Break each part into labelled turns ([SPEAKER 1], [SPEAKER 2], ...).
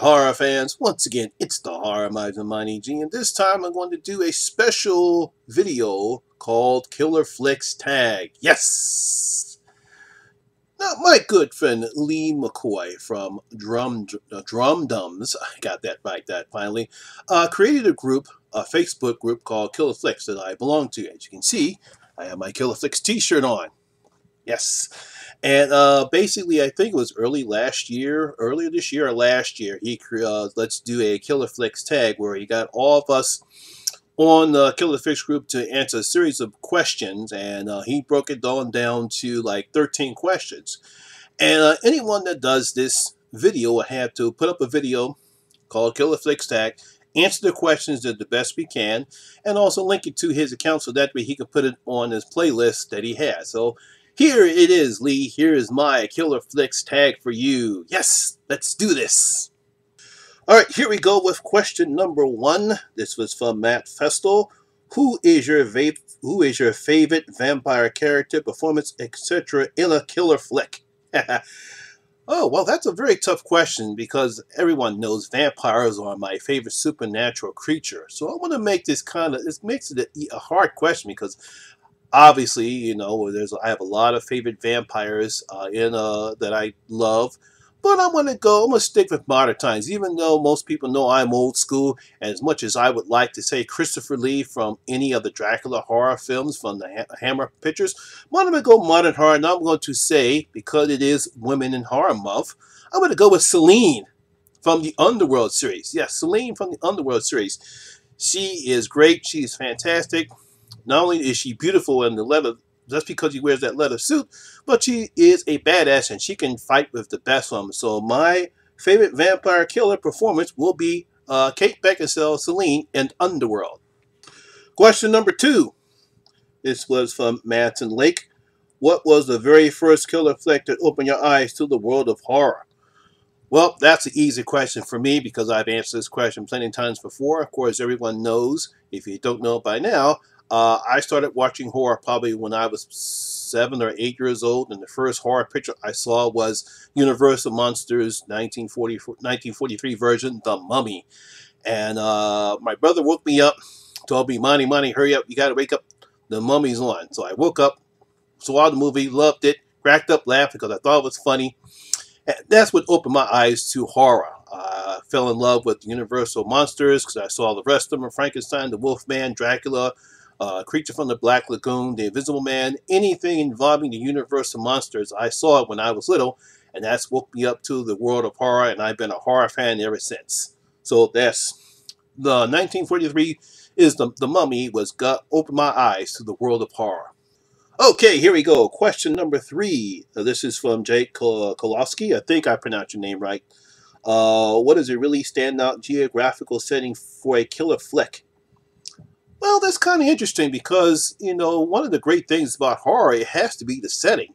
[SPEAKER 1] horror fans, once again, it's the Horror Miser Money G, and this time I'm going to do a special video called Killer Flicks Tag. Yes! Now, my good friend Lee McCoy from Drum Dums, I got that right, finally, created a group, a Facebook group called Killer Flicks that I belong to. As you can see, I have my Killer Flicks t-shirt on. Yes. And basically, I think it was earlier this year or last year, he let's do a Killer Flicks tag where he got all of us on the Killer Flicks group to answer a series of questions, and he broke it down to like 13 questions. And anyone that does this video will have to put up a video called Killer Flicks tag, answer the questions the best we can, and also link it to his account so that way he can put it on his playlist that he has. So here it is, Lee. Here is my Killer Flicks tag for you. Yes, let's do this. All right, here we go with question number 1. This was from Matt Festle. Who is your favorite vampire character, performance, etc. in a killer flick? Oh, well, that's a very tough question because everyone knows vampires are my favorite supernatural creature. So I want to make this this makes it a hard question because obviously, you know, I have a lot of favorite vampires that I love, but I'm gonna stick with modern times. Even though most people know I'm old school, and as much as I would like to say Christopher Lee from any of the Dracula horror films from the Hammer pictures, I'm gonna go modern horror, and I'm going to say, because it is Women in Horror Month, I'm gonna go with Celine from the Underworld series. Yes, Celine from the Underworld series. She is great. She is fantastic. Not only is she beautiful in the leather, just because she wears that leather suit, but she is a badass and she can fight with the best of them. So my favorite vampire killer performance will be Kate Beckinsale, Celine, in Underworld. Question number 2. This was from Madsen Lake. What was the very first killer flick that opened your eyes to the world of horror? Well, that's an easy question for me because I've answered this question plenty of times before. Of course, everyone knows, if you don't know by now, I started watching horror probably when I was 7 or 8 years old, and the first horror picture I saw was Universal Monsters 1943 version, The Mummy. And my brother woke me up, told me, Monty, hurry up, you got to wake up, The Mummy's on. So I woke up, saw the movie, loved it, cracked up laughing because I thought it was funny. And that's what opened my eyes to horror. I fell in love with Universal Monsters because I saw the rest of them, Frankenstein, the Wolfman, Dracula, Creature from the Black Lagoon, The Invisible Man, anything involving the Universal Monsters. I saw it when I was little, and that's woke me up to the world of horror, and I've been a horror fan ever since. So that's the 1943 is the Mummy opened my eyes to the world of horror. Okay, here we go. Question number 3. This is from Jake Koloski. I think I pronounced your name right. What is a really standout geographical setting for a killer flick? Well, that's kind of interesting because, you know, one of the great things about horror, it has to be the setting.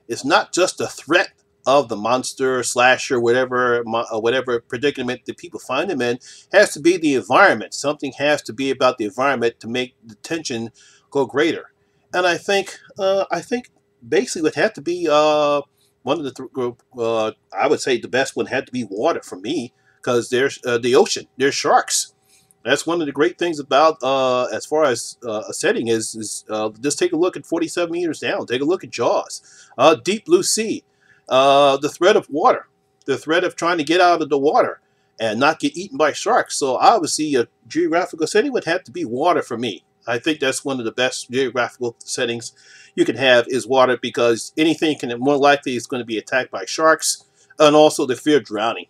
[SPEAKER 1] It's not just the threat of the monster, slasher, whatever predicament that people find them in. It has to be the environment. Something has to be about the environment to make the tension go greater. And I think basically it would have to be one of the I would say the best one had to be water for me because there's the ocean. There's sharks. That's one of the great things about, as far as a setting is just take a look at 47 meters down. Take a look at Jaws, Deep Blue Sea, the threat of water, the threat of trying to get out of the water and not get eaten by sharks. So obviously a geographical setting would have to be water for me. I think that's one of the best geographical settings you can have is water because anything can more likely is going to be attacked by sharks and also the fear of drowning.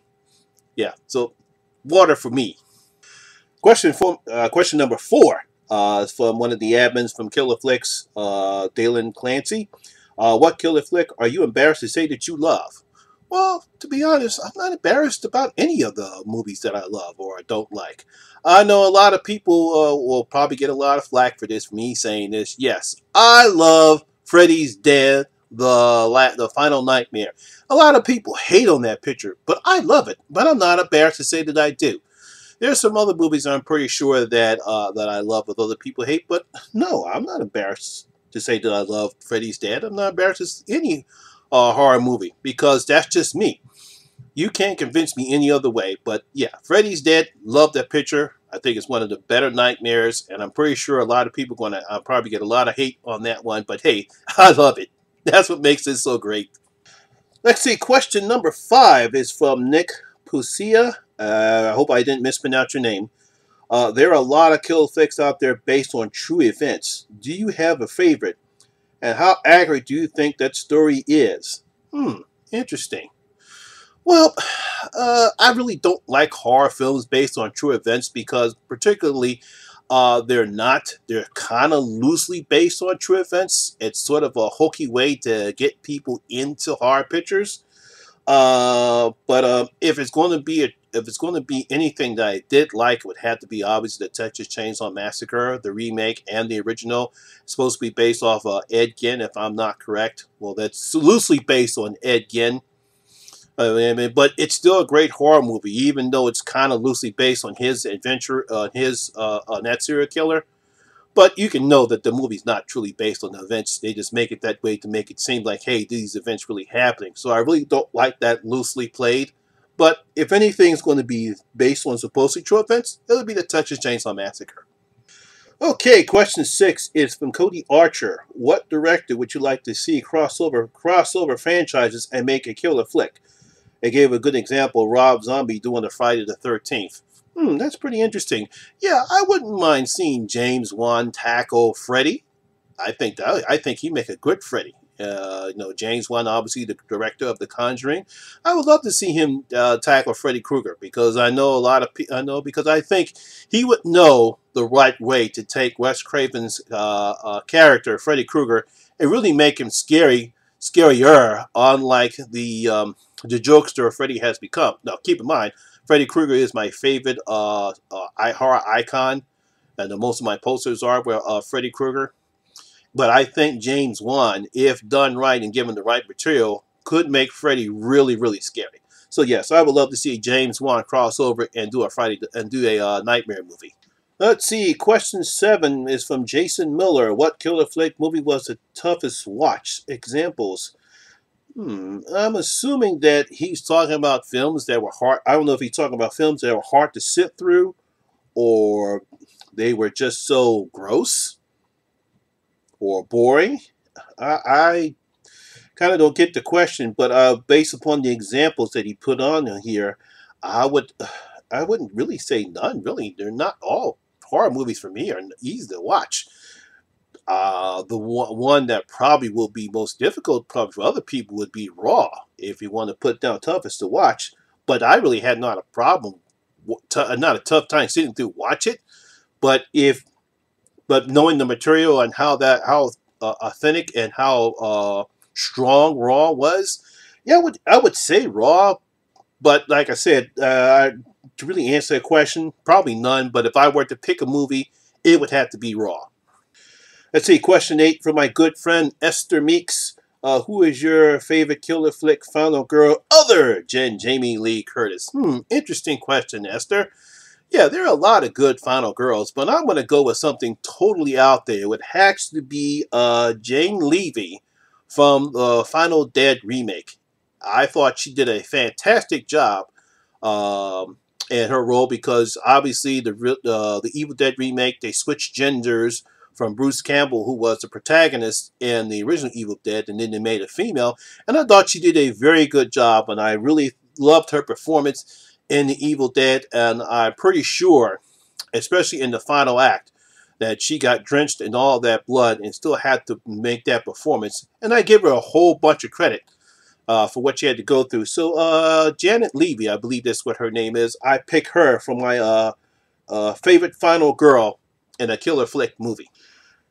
[SPEAKER 1] Yeah, so water for me. Question number 4 is from one of the admins from Killer Flicks, Daelin Clancy. What killer flick are you embarrassed to say that you love? Well, to be honest, I'm not embarrassed about any of the movies that I love or don't like. I know a lot of people will probably get a lot of flack for this, for me saying this. Yes, I love Freddy's Dead, the Final Nightmare. A lot of people hate on that picture, but I love it. But I'm not embarrassed to say that I do. There's some other movies I'm pretty sure that that I love with other people hate, but no, I'm not embarrassed to say that I love Freddy's Dead. I'm not embarrassed to any horror movie because that's just me. You can't convince me any other way. But yeah, Freddy's Dead. Love that picture. I think it's one of the better nightmares, and I'm pretty sure a lot of people are gonna probably get a lot of hate on that one. But hey, I love it. That's what makes it so great. Let's see. Question number 5 is from Nick Puccia. I hope I didn't mispronounce your name. There are a lot of kill flicks out there based on true events. Do you have a favorite? And how accurate do you think that story is? Interesting. Well, I really don't like horror films based on true events because, particularly, they're kind of loosely based on true events. It's sort of a hokey way to get people into horror pictures. But if it's going to be if it's going to be anything that I did like, it would have to be obviously the Texas Chainsaw Massacre, the remake, and the original. It's supposed to be based off Ed Gein, if I'm not correct. Well, that's loosely based on Ed Gein. I mean, but it's still a great horror movie, even though it's kind of loosely based on his adventure, on that serial killer. But you can know that the movie's not truly based on the events. They just make it that way to make it seem like, hey, these events really happening. So I really don't like that loosely played. But if anything's going to be based on supposedly true events, it'll be the Texas Chainsaw Massacre. Okay, question 6 is from Cody Archer. What director would you like to see crossover franchises and make a killer flick? They gave a good example, Rob Zombie doing the Friday the 13th. That's pretty interesting. Yeah, I wouldn't mind seeing James Wan tackle Freddy. I think he'd make a good Freddy. James Wan, obviously the director of The Conjuring. I would love to see him tackle Freddy Krueger because I know a lot of I know because I think he would know the right way to take Wes Craven's character Freddy Krueger and really make him scarier, unlike the jokester Freddy has become. Now, keep in mind, Freddy Krueger is my favorite horror icon, and most of my posters are where Freddy Krueger. But I think James Wan, if done right and given the right material, could make Freddy really, really scary. So yes, I would love to see James Wan cross over and do a nightmare movie. Let's see. Question 7 is from Jason Miller. What killer flick movie was the toughest watch? Examples. I'm assuming that he's talking about films that were hard. I don't know if he's talking about films that were hard to sit through, or they were just so gross or boring. I kind of don't get the question, but based upon the examples that he put on here, I would I wouldn't really say none. Really, they're not all horror movies for me are easy to watch. The one that probably will be most difficult, probably for other people, would be Raw. If you want to put down toughest to watch, but I really had not a problem, not a tough time sitting through watch it. But but knowing the material and how authentic and how strong Raw was, yeah, I would say Raw. But like I said, to really answer that question, probably none. But if I were to pick a movie, it would have to be Raw. Let's see, question 8 from my good friend Esther Meeks. Who is your favorite killer flick final girl other than Jamie Lee Curtis? Interesting question, Esther. Yeah, there are a lot of good final girls, but I'm going to go with something totally out there. It would actually be Jane Levy from the Final Dead remake. I thought she did a fantastic job in her role because obviously the Evil Dead remake, they switched genders from Bruce Campbell, who was the protagonist in the original Evil Dead, and then they made a female. And I thought she did a very good job, and I really loved her performance in the Evil Dead. And I'm pretty sure, especially in the final act, that she got drenched in all that blood and still had to make that performance. And I give her a whole bunch of credit for what she had to go through. So Janet Levy, I believe that's what her name is. I pick her for my favorite final girl in a killer flick movie.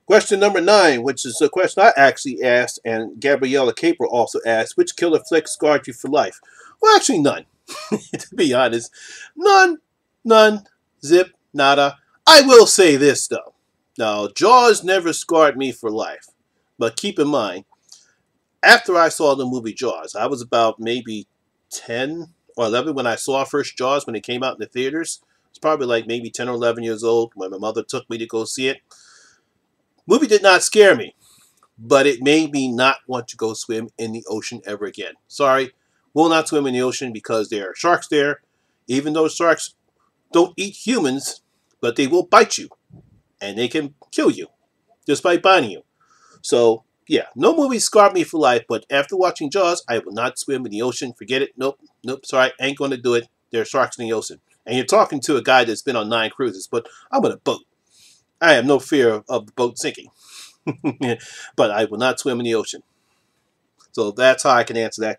[SPEAKER 1] Question number 9, which is a question I actually asked, and Gabriella Caper also asked, which killer flick scarred you for life? Well, actually none. To be honest. None. None. Zip. Nada. I will say this, though. Now, Jaws never scarred me for life. But keep in mind, after I saw the movie Jaws, I was about maybe 10 or 11 when I saw first Jaws when it came out in the theaters. It's probably like maybe 10 or 11 years old when my mother took me to go see it. Movie did not scare me, but it made me not want to go swim in the ocean ever again. Sorry, will not swim in the ocean because there are sharks there. Even though sharks don't eat humans, but they will bite you. And they can kill you just by biting you. So, yeah, no movie scarred me for life, but after watching Jaws, I will not swim in the ocean. Forget it. Nope, nope, sorry, ain't going to do it. There are sharks in the ocean. And you're talking to a guy that's been on 9 cruises, but I'm on a boat. I have no fear of the boat sinking. But I will not swim in the ocean. So that's how I can answer that.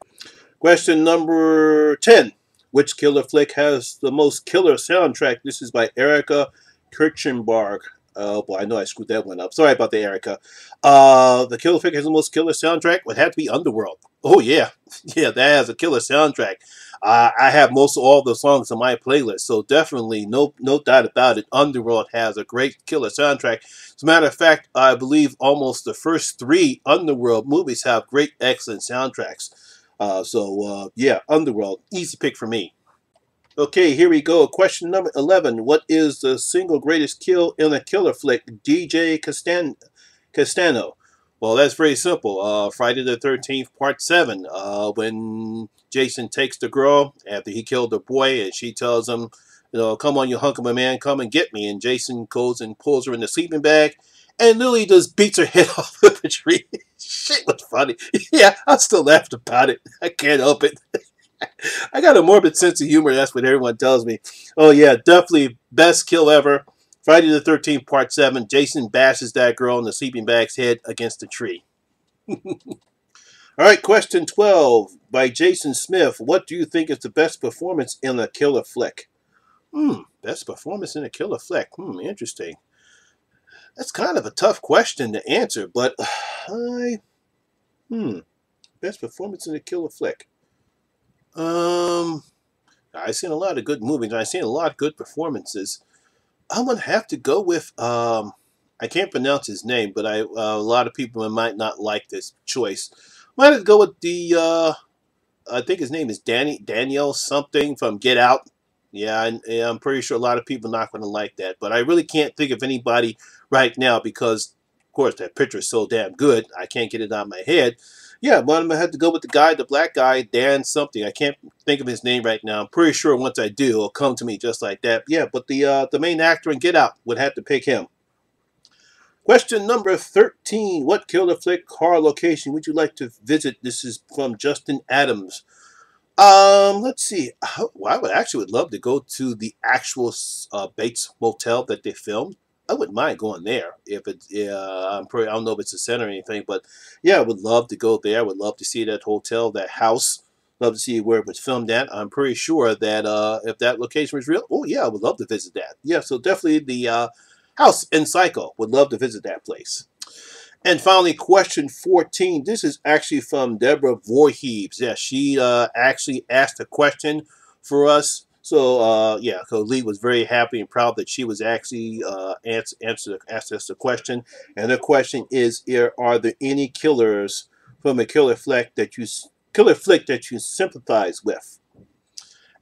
[SPEAKER 1] Question number 10. Which killer flick has the most killer soundtrack? This is by Erica Kirchenberg. Oh boy, I know I screwed that one up. Sorry about that, Erica. The killer flick has the most killer soundtrack would have to be Underworld. Oh yeah, yeah, that has a killer soundtrack. I have most of all the songs on my playlist, so definitely no doubt about it. Underworld has a great killer soundtrack. As a matter of fact, I believe almost the first 3 Underworld movies have great, excellent soundtracks. Yeah, Underworld, easy pick for me. Okay, here we go. Question number 11. What is the single greatest kill in a killer flick? DJ Castano. Well, that's very simple. Friday the 13th, Part 7. When Jason takes the girl after he killed the boy, and she tells him, you know, come on, you hunk of a man, come and get me. And Jason goes and pulls her in the sleeping bag, and Lily just beats her head off with a tree. Shit was funny. Yeah, I still laughed about it. I can't help it. I got a morbid sense of humor. That's what everyone tells me. Oh, yeah, definitely best kill ever. Friday the 13th, Part 7. Jason bashes that girl in the sleeping bag's head against a tree. All right, question 12 by Jason Smith. What do you think is the best performance in a killer flick? Best performance in a killer flick. Interesting. That's kind of a tough question to answer, but best performance in a killer flick. I've seen a lot of good movies, and I've seen a lot of good performances. I'm gonna have to go with I can't pronounce his name, but a lot of people might not like this choice. Might have to go with the I think his name is Daniel something from Get Out. Yeah, I'm pretty sure a lot of people are not going to like that, but I really can't think of anybody right now because, of course, that picture is so damn good. I can't get it out of my head. Yeah, but I'm going to have to go with the black guy, Dan something. I can't think of his name right now. I'm pretty sure once I do, it'll come to me just like that. Yeah, but the main actor in Get Out would have to pick him. Question number 13. What killer flick horror location would you like to visit? This is from Justin Adams. Let's see. I would love to go to the actual Bates Motel that they filmed. I wouldn't mind going there if it's. I don't know if it's a center or anything, but yeah, I would love to go there. I would love to see that hotel, that house. Love to see where it was filmed at. I'm pretty sure that if that location was real, oh yeah, I would love to visit that. Yeah, so definitely the house in Psycho. Would love to visit that place. And finally, question 14. This is actually from Deborah Voorhees. Yeah, she actually asked a question for us. So, yeah, Lee was very happy and proud that she was actually asked us the question. And the question is, are there any killers from a killer flick that you sympathize with?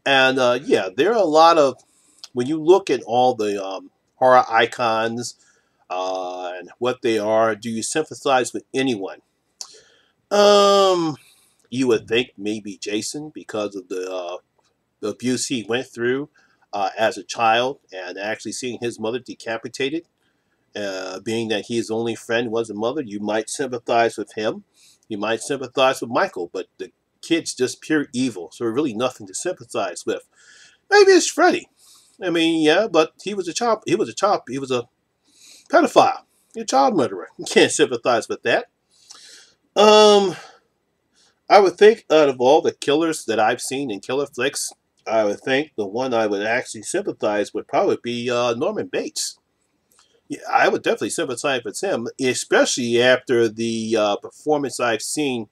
[SPEAKER 1] And, yeah, there are a lot of, when you look at all the horror icons, and what they are, do you sympathize with anyone? You would think maybe Jason because of the abuse he went through as a child and actually seeing his mother decapitated. Being that his only friend was a mother, you might sympathize with him. You might sympathize with Michael, but the kid's just pure evil, so really nothing to sympathize with. Maybe it's Freddy. I mean, yeah, but he was a pedophile. You're a child murderer. You can't sympathize with that. I would think out of all the killers that I've seen in killer flicks, I would think the one I would actually sympathize would probably be Norman Bates. Yeah, I would definitely sympathize with him, especially after the performance I've seen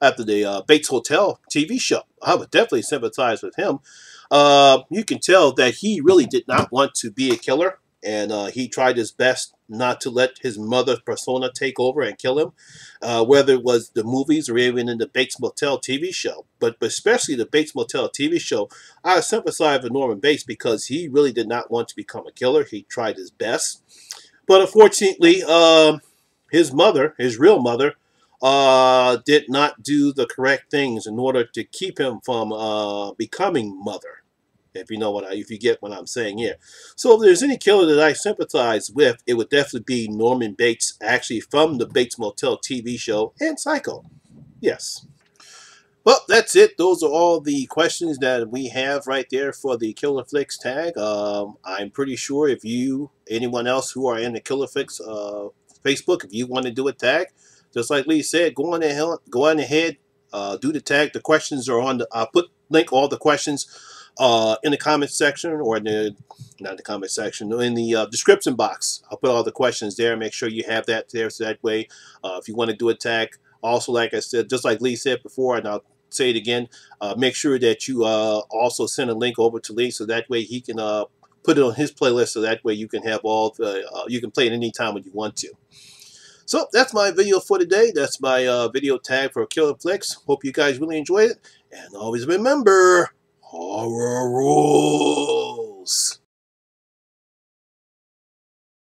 [SPEAKER 1] after the Bates Hotel TV show. I would definitely sympathize with him. You can tell that he really did not want to be a killer. And he tried his best not to let his mother's persona take over and kill him, whether it was the movies or even in the Bates Motel TV show. But especially the Bates Motel TV show, I sympathize with Norman Bates because he really did not want to become a killer. He tried his best. But unfortunately, his mother, his real mother, did not do the correct things in order to keep him from becoming mother. If you get what I'm saying here. So if there's any killer that I sympathize with, it would definitely be Norman Bates, actually from the Bates Motel TV show and Psycho. Yes. Well, that's it. Those are all the questions that we have right there for the Killer Flicks tag. I'm pretty sure if anyone else who are in the Killer Flicks Facebook, if you want to do a tag, just like Lee said, go on ahead, do the tag. The questions are on the. I'll link all the questions in the comment section, or not the comment section, in the description box. I'll put all the questions there. Make sure you have that there, so that way, if you want to do a tag. Also, like I said, just like Lee said before, and I'll say it again, make sure that you also send a link over to Lee, so that way he can put it on his playlist, so that way you can have all the you can play it anytime when you want to. So that's my video for today. That's my video tag for Killer Flicks. Hope you guys really enjoyed it, and always remember, horror rules.